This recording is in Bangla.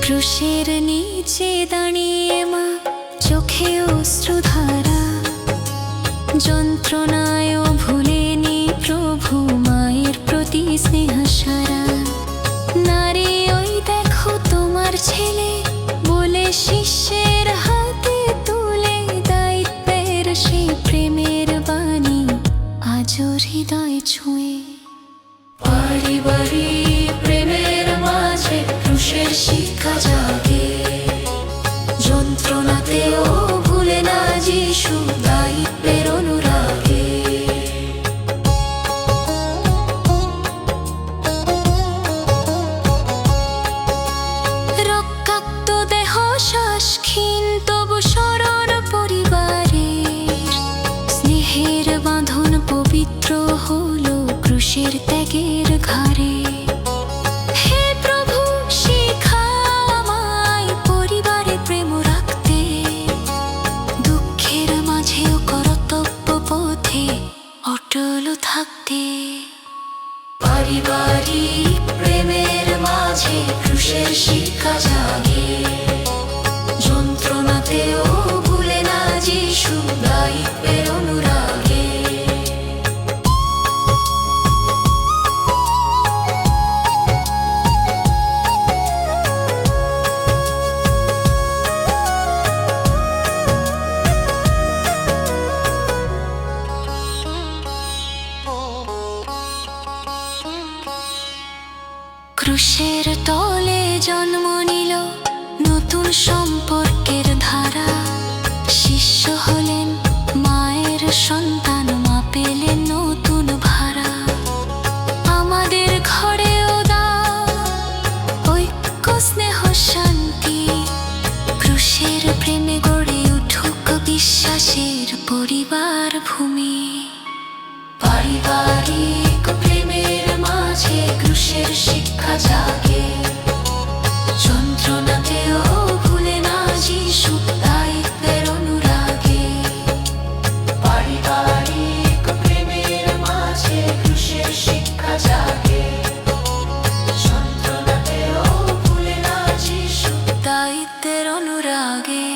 ক্রুশের নিচে দাঁড়িয়ে মা, চোখে অশ্রুধারা, যন্ত্রণায়ও ভুলেনি প্রভু মায়ের প্রতি স্নেহ সারা। নারী ওই দেখো তোমার ছেলে, বলে শিষ্যের হাতে তুলে দায়িত্বের সেই প্রেমের বাণী আজও হৃদয় ছুঁয়ে। পারিবারিক প্রেমের মাঝে ক্রুশের শিক্ষা জাগে, যন্ত্রণাতেও ভুলে না যিশু দায়িত্বের অনুরাগে। রক্তাক্ত দেহ শ্বাসক্ষীণ, তবু স্মরণ পরিবারের, স্নেহের বাঁধন পবিত্র হলো ক্রুশের ত্যাগের ঘাড়ে। হে প্রভু, শিখাও আমায় পরিবারে প্রেম রাখতে, দুঃখের মাঝেও কর্তব্য পথে অটল থাকতে। পারিবারিক প্রেমের মাঝে ক্রুশের শিক্ষা জাগে, যন্ত্রণাতেও ভুলে না যিশু দায়িত্বের অনুরাগে। ক্রুশের তলে জন্ম নিল নতুন সম্পর্কের ধারা, শিষ্য হলেন মায়ের সন্তান, মা পেলেন নতুন ভাড়া। আমাদের ঘরেও দাও ঐক্য, স্নেহ, শান্তি, ক্রুশের প্রেমে গড়ে উঠুক বিশ্বাসের পরিবার ভূমি। পারিবারিক প্রেমের মাঝে ক্রুশের শিক্ষা জাগে, যন্ত্রণাতেও ভুলে না যিশু দায়িত্বের অনুরাগে। পারিবারিক প্রেমের মাঝে ক্রুশের শিক্ষা জাগে, যন্ত্রণাতেও ভুলে না যিশু দায়িত্বের অনুরাগে।